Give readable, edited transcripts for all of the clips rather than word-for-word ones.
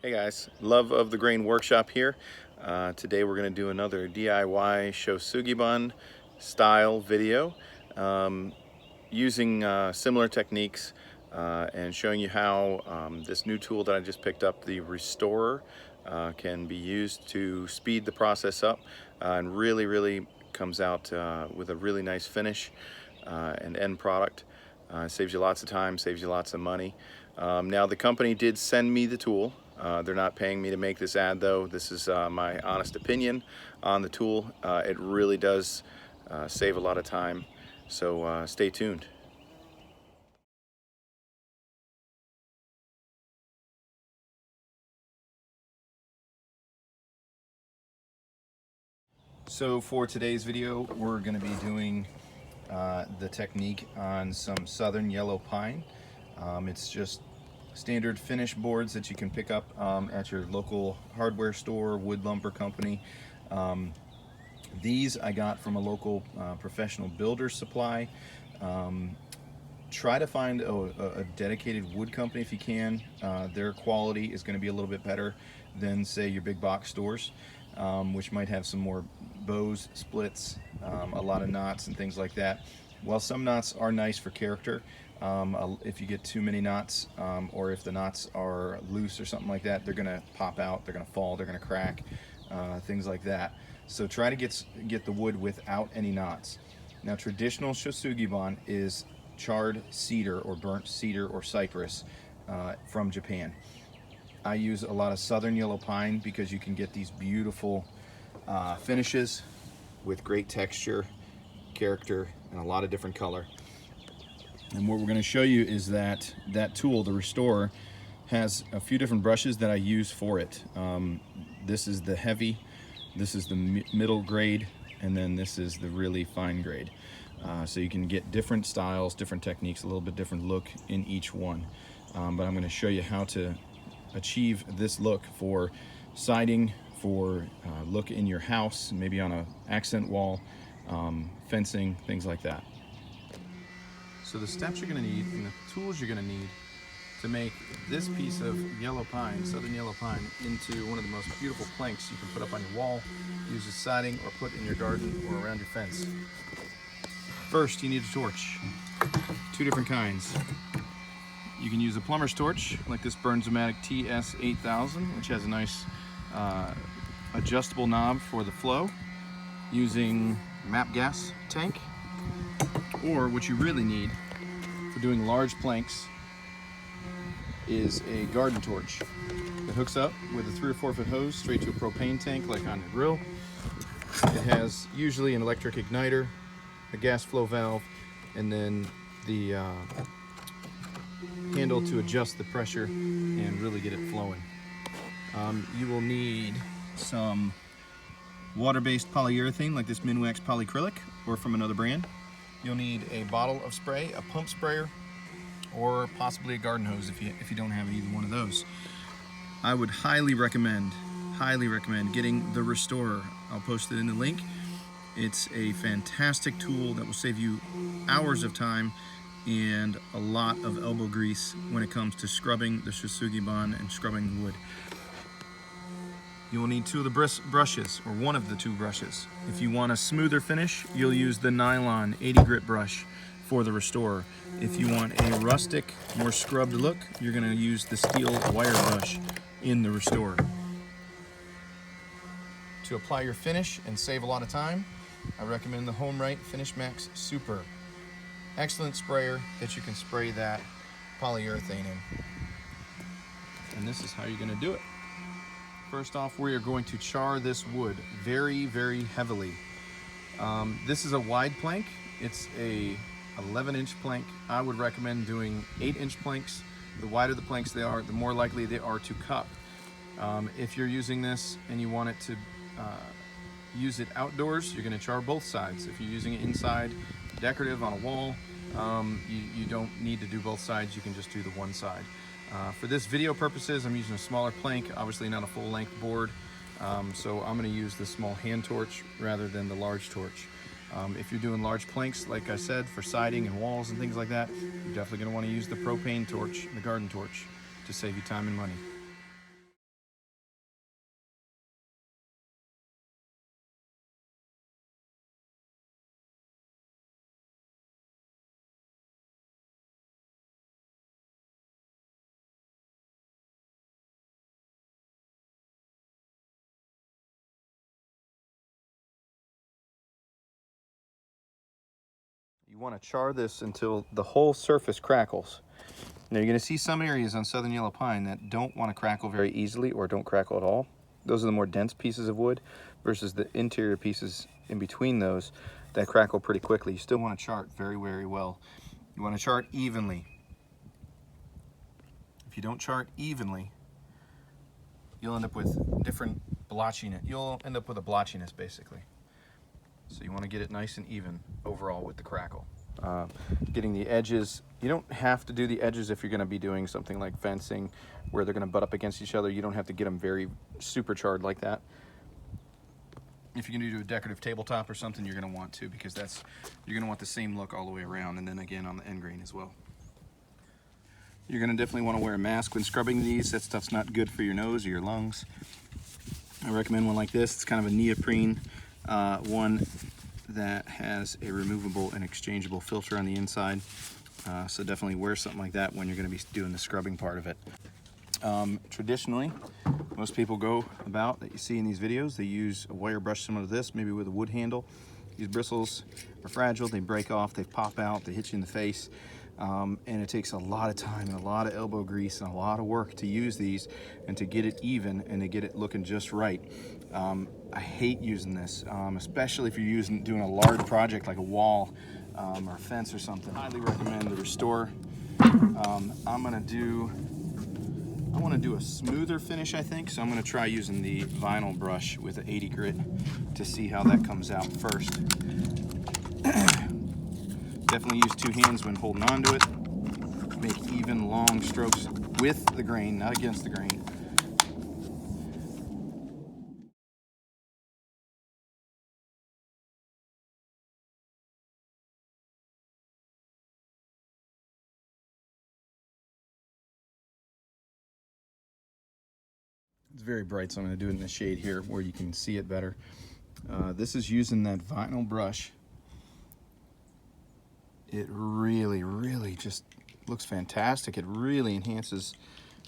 Hey guys, Love of the Grain Workshop here. Today we're going to do another DIY Sugi style video using similar techniques and showing you how this new tool that I just picked up, the Restorer, can be used to speed the process up and really comes out with a really nice finish and end product. Saves you lots of time, saves you lots of money. Now the company did send me the tool. They're not paying me to make this ad though. This is my honest opinion on the tool. It really does save a lot of time, so stay tuned. So for today's video, we're going to be doing the technique on some southern yellow pine. It's just standard finish boards that you can pick up at your local hardware store, wood lumber company. These I got from a local professional builder supply. Try to find a dedicated wood company if you can. Their quality is going to be a little bit better than, say, your big box stores, which might have some more bows, splits, a lot of knots and things like that. While some knots are nice for character, if you get too many knots, or if the knots are loose or something like that, they're going to pop out, they're going to fall, they're going to crack, things like that. So try to get the wood without any knots. Now, traditional Shou is charred cedar or burnt cedar or cypress from Japan. I use a lot of southern yellow pine because you can get these beautiful finishes with great texture, character, and a lot of different color. And what we're going to show you is that tool, the Restorer, has a few different brushes that I use for it. This is the heavy, this is the middle grade, and then this is the really fine grade. So you can get different styles, different techniques, a little bit different look in each one. But I'm going to show you how to achieve this look for siding, for look in your house, maybe on an accent wall, fencing, things like that. So the steps you're going to need and the tools you're going to need to make this piece of yellow pine, southern yellow pine, into one of the most beautiful planks you can put up on your wall, use as siding, or put in your garden or around your fence. First, you need a torch. Two different kinds. You can use a plumber's torch, like this Bernzomatic TS8000, which has a nice adjustable knob for the flow, using MAP gas tank. Or what you really need for doing large planks is a garden torch that hooks up with a 3 or 4 foot hose straight to a propane tank, like on your grill. It has usually an electric igniter, a gas flow valve, and then the handle to adjust the pressure and really get it flowing. You will need some water-based polyurethane, like this Minwax polyacrylic, or from another brand. You'll need a bottle of spray, a pump sprayer, or possibly a garden hose if you don't have either one of those. I would highly recommend getting the Restorer. I'll post it in the link. It's a fantastic tool that will save you hours of time and a lot of elbow grease when it comes to scrubbing the Shou and scrubbing the wood. You will need 2 of the brushes, or one of the 2 brushes. If you want a smoother finish, you'll use the nylon 80 grit brush for the Restorer. If you want a rustic, more scrubbed look, you're going to use the steel wire brush in the Restorer. To apply your finish and save a lot of time, I recommend the HomeRite Finish Max Super. Excellent sprayer that you can spray that polyurethane in. And this is how you're going to do it. First off, we are going to char this wood very heavily. This is a wide plank. It's a 11-inch plank. I would recommend doing 8-inch planks. The wider the planks they are, the more likely they are to cup. If you're using this and you want it to use it outdoors, you're going to char both sides. If you're using it inside, decorative on a wall, you don't need to do both sides. You can just do the one side. For this video purposes, I'm using a smaller plank, obviously not a full-length board, so I'm going to use the small hand torch rather than the large torch. If you're doing large planks, like I said, for siding and walls and things like that, you're definitely going to want to use the propane torch, the garden torch, to save you time and money. You want to char this until the whole surface crackles. Now you're going to see some areas on southern yellow pine that don't want to crackle very easily or don't crackle at all. Those are the more dense pieces of wood versus the interior pieces in between those that crackle pretty quickly. You still want to chart very, very well. You want to chart evenly. If you don't chart evenly, you'll end up with different blotchiness. You'll end up with a blotchiness basically. So you want to get it nice and even overall with the crackle. Getting the edges, you don't have to do the edges if you're going to be doing something like fencing where they're going to butt up against each other. You don't have to get them very super charred like that. If you're going to do a decorative tabletop or something, you're going to want to, because you're going to want the same look all the way around, and then again on the end grain as well. You're going to definitely want to wear a mask when scrubbing these. That stuff's not good for your nose or your lungs. I recommend one like this. It's kind of a neoprene one that has a removable and exchangeable filter on the inside. So definitely wear something like that when you're going to be doing the scrubbing part of it. Traditionally, most people go about that you see in these videos, they use a wire brush similar to this, maybe with a wood handle. These bristles are fragile, they break off, they pop out, they hit you in the face. And it takes a lot of time and a lot of elbow grease and a lot of work to use these and to get it even and to get it looking just right. I hate using this, especially if you're doing a large project like a wall or a fence or something. I highly recommend the Restore. I want to do a smoother finish, I think, so I'm going to try using the vinyl brush with an 80 grit to see how that comes out first. Definitely use two hands when holding on to it. Make even long strokes with the grain, not against the grain. It's very bright, so I'm going to do it in the shade here where you can see it better. This is using that vinyl brush. It really, really just looks fantastic. It really enhances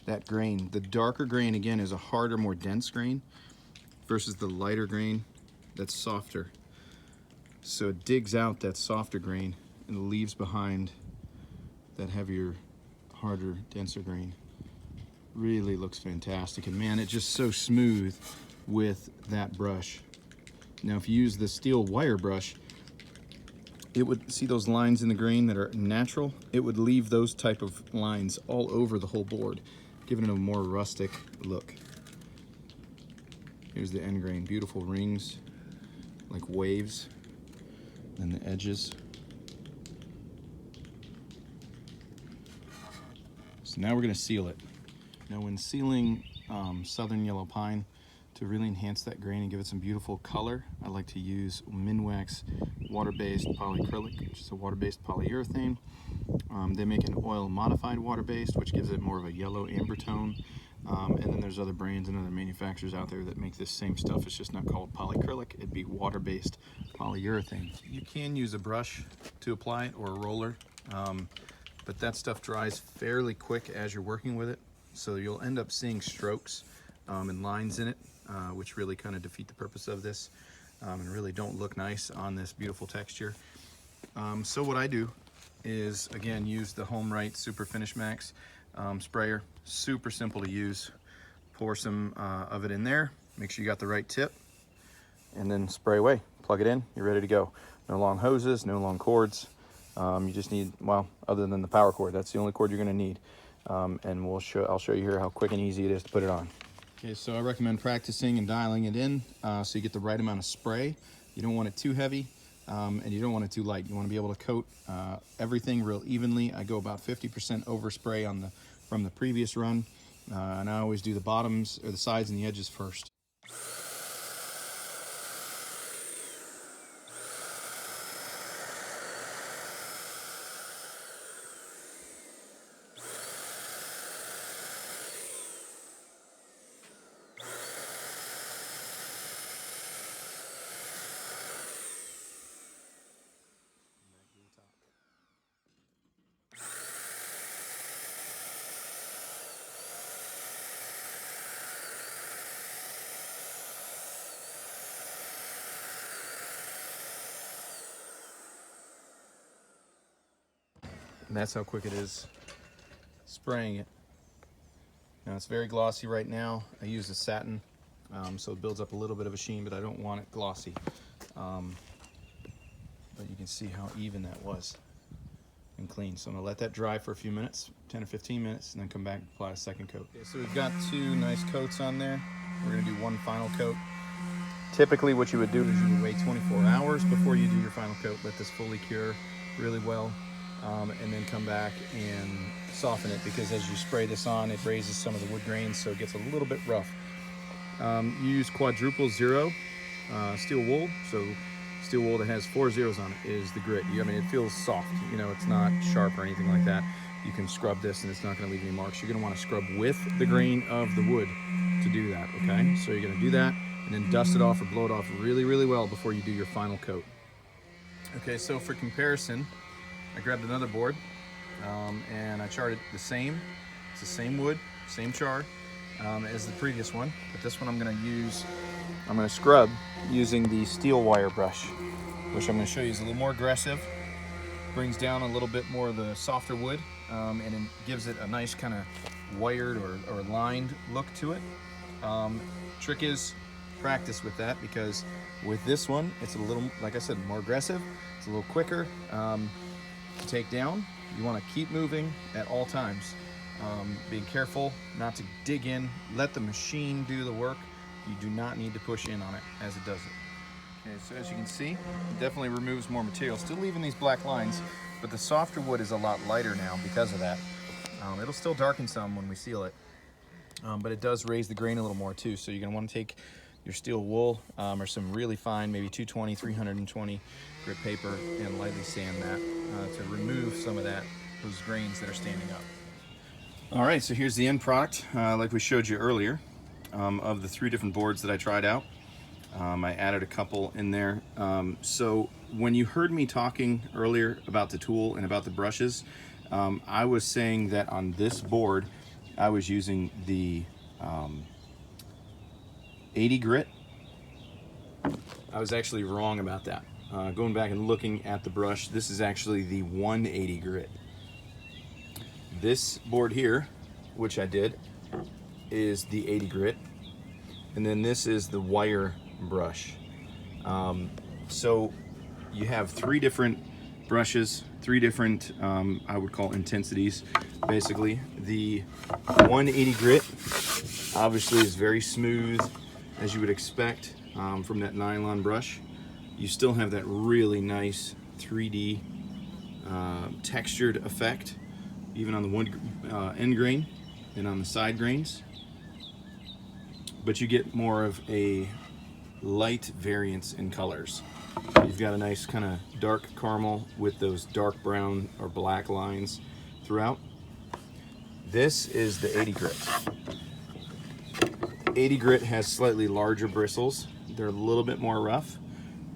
that grain. The darker grain, again, is a harder, more dense grain versus the lighter grain that's softer. So it digs out that softer grain and leaves behind that heavier, harder, denser grain. Really looks fantastic, and man, it's just so smooth with that brush. Now if you use the steel wire brush, it would see those lines in the grain that are natural. It would leave those type of lines all over the whole board, giving it a more rustic look. Here's the end grain, beautiful rings, like waves, and the edges. So now we're gonna seal it. Now when sealing southern yellow pine, to really enhance that grain and give it some beautiful color, I like to use Minwax water-based polyacrylic, which is a water-based polyurethane. They make an oil-modified water-based, which gives it more of a yellow amber tone. And then there's other brands and other manufacturers out there that make this same stuff. It's just not called polyacrylic. It'd be water-based polyurethane. You can use a brush to apply it or a roller, but that stuff dries fairly quick as you're working with it. So you'll end up seeing strokes and lines in it, which really kind of defeat the purpose of this and really don't look nice on this beautiful texture. So what I do is, again, use the Home Right Super Finish Max sprayer. Super simple to use. Pour some of it in there, make sure you got the right tip, and then spray away. Plug it in, you're ready to go. No long hoses, no long cords. You just need, well, other than the power cord, that's the only cord you're gonna need. And I'll show you here how quick and easy it is to put it on. Okay, so I recommend practicing and dialing it in so you get the right amount of spray. You don't want it too heavy and you don't want it too light. You want to be able to coat everything real evenly. I go about 50% overspray from the previous run, and I always do the bottoms or the sides and the edges first. And that's how quick it is spraying it. Now it's very glossy right now. I use a satin, so it builds up a little bit of a sheen, but I don't want it glossy. But you can see how even that was and clean. So I'm gonna let that dry for a few minutes, 10 or 15 minutes, and then come back and apply a second coat. Okay, so we've got 2 nice coats on there. We're gonna do 1 final coat. Typically what you would do is you would wait 24 hours before you do your final coat, let this fully cure really well, and then come back and soften it, because as you spray this on, it raises some of the wood grains, so it gets a little bit rough. You use quadruple 0 steel wool, so steel wool that has 4 zeros on it is the grit. I mean, it feels soft, you know, it's not sharp or anything like that. You can scrub this and it's not gonna leave any marks. You're gonna wanna scrub with the grain of the wood to do that, okay? So you're gonna do that and then dust it off or blow it off really, really well before you do your final coat. Okay, so for comparison, I grabbed another board and I charred it the same. It's the same wood, same char as the previous one, but this one I'm gonna scrub using the steel wire brush, which I'm gonna show you is a little more aggressive, brings down a little bit more of the softer wood, and it gives it a nice kind of wired or lined look to it. Trick is practice with that, because with this one, it's a little, like I said, more aggressive. It's a little quicker to take down. You want to keep moving at all times. Being careful not to dig in. Let the machine do the work. You do not need to push in on it as it does it. Okay, so as you can see, it definitely removes more material. Still leaving these black lines, but the softer wood is a lot lighter now because of that. It'll still darken some when we seal it, but it does raise the grain a little more too. So you're gonna want to take your steel wool or some really fine, maybe 220, 320 grit paper, and lightly sand that to remove some of those grains that are standing up. All right, so here's the end product, like we showed you earlier, of the 3 different boards that I tried out. I added a couple in there. So when you heard me talking earlier about the tool and about the brushes, I was saying that on this board, I was using the 80 grit. I was actually wrong about that. Going back and looking at the brush, this is actually the 180 grit. This board here, which I did, is the 80 grit. And then this is the wire brush. So you have 3 different brushes, 3 different, I would call intensities, basically. The 180 grit obviously is very smooth, as you would expect from that nylon brush. You still have that really nice 3D textured effect, even on the wood end grain and on the side grains. But you get more of a light variance in colors. You've got a nice kind of dark caramel with those dark brown or black lines throughout. This is the 80 grit. 80 grit has slightly larger bristles. They're a little bit more rough,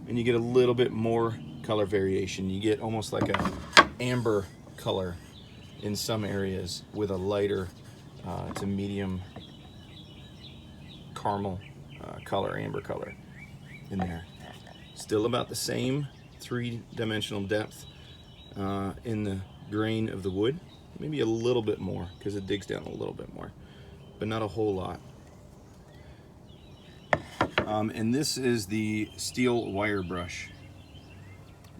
and you get a little bit more color variation. You get almost like a amber color in some areas with a lighter to medium caramel color, amber color in there. Still about the same 3-dimensional depth in the grain of the wood. Maybe a little bit more because it digs down a little bit more, but not a whole lot. And this is the steel wire brush.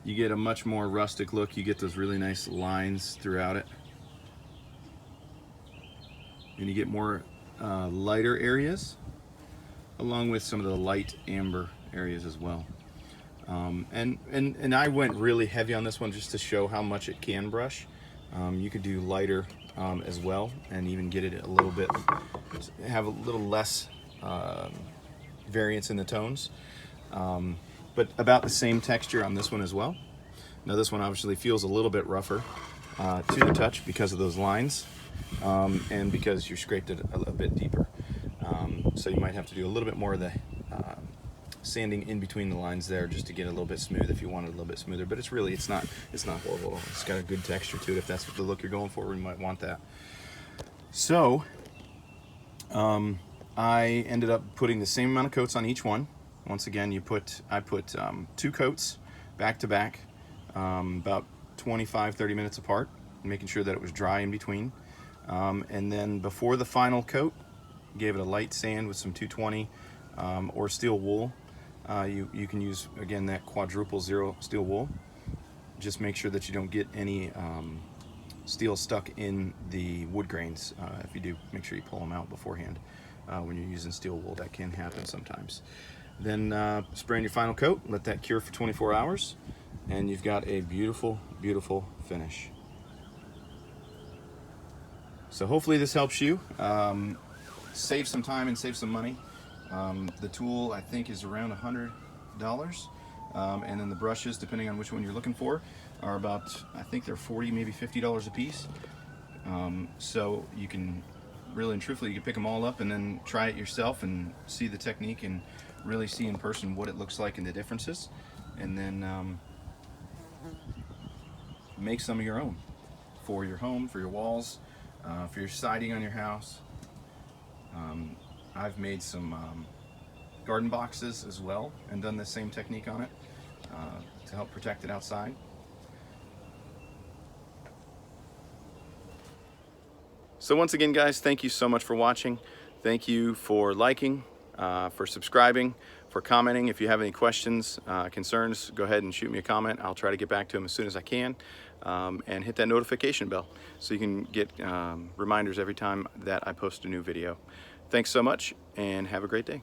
You get a much more rustic look. You get those really nice lines throughout it. And you get more lighter areas, along with some of the light amber areas as well. And I went really heavy on this one just to show how much it can brush. You could do lighter as well, and even get it a little bit, have a little less variance in the tones. But about the same texture on this one as well. Now this one obviously feels a little bit rougher to the touch because of those lines, and because you scraped it a bit deeper. So you might have to do a little bit more of the sanding in between the lines there just to get it a little bit smooth if you want it a little bit smoother. But it's not horrible. It's got a good texture to it. If that's the look you're going for, you might want that. So I ended up putting the same amount of coats on each one. Once again, I put 2 coats back to back, about 25-30 minutes apart. making sure that it was dry in between. And then before the final coat, gave it a light sand with some 220 or steel wool. You can use, again, that quadruple zero steel wool. Just make sure that you don't get any steel stuck in the wood grains. If you do, make sure you pull them out beforehand. When you're using steel wool, that can happen sometimes. Then spray on your final coat, let that cure for 24 hours, and you've got a beautiful, beautiful finish. So hopefully this helps you save some time and save some money. The tool, I think, is around $100. And then the brushes, depending on which one you're looking for, are about, I think they're $40, maybe $50 a piece. So you can really and truthfully, you can pick them all up and then try it yourself and see the technique and really see in person what it looks like and the differences. And then make some of your own for your home, for your walls, for your siding on your house. I've made some garden boxes as well and done the same technique on it to help protect it outside. So once again, guys, thank you so much for watching. Thank you for liking, for subscribing, for commenting. If you have any questions, concerns, go ahead and shoot me a comment. I'll try to get back to them as soon as I can. And hit that notification bell so you can get reminders every time that I post a new video. Thanks so much and have a great day.